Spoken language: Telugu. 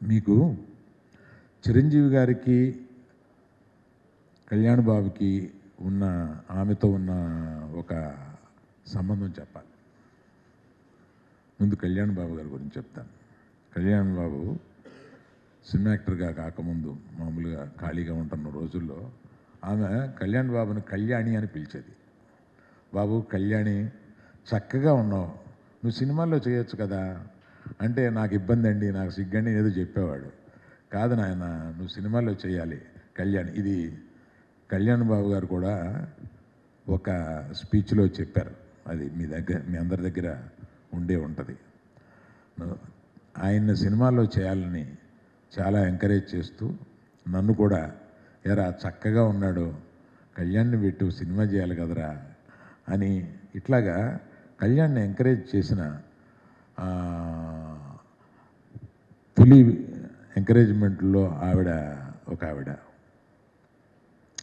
మీకు చిరంజీవి గారికి కళ్యాణ్ బాబుకి ఉన్న ఆమెతో ఉన్న ఒక సంబంధం చెప్పాలి. ముందు కళ్యాణ్ బాబు గారి గురించి చెప్తాను. కళ్యాణ్ బాబు సినిమా యాక్టర్గా కాకముందు మామూలుగా ఖాళీగా ఉంటున్న రోజుల్లో ఆమె కళ్యాణ్ బాబుని కళ్యాణి అని పిలిచేది. బాబు కళ్యాణి చక్కగా ఉన్నావు, నువ్వు సినిమాల్లో చేయొచ్చు కదా అంటే, నాకు ఇబ్బంది అండి, నాకు సిగ్గండి ఏదో చెప్పేవాడు. కాదు నాయన, నువ్వు సినిమాల్లో చేయాలి కళ్యాణ్. ఇది కళ్యాణ్ బాబు గారు కూడా ఒక స్పీచ్లో చెప్పారు. అది మీ అందరి దగ్గర ఉండే ఉంటుంది. ఆయన్ని సినిమాల్లో చేయాలని చాలా ఎంకరేజ్ చేస్తూ నన్ను కూడా, ఎరా చక్కగా ఉన్నాడు, కళ్యాణ్ని పెట్టు, సినిమా చేయాలి కదరా అని ఇట్లాగా కళ్యాణ్ని ఎంకరేజ్ చేసిన తొలి ఎంకరేజ్మెంట్లో ఒక ఆవిడ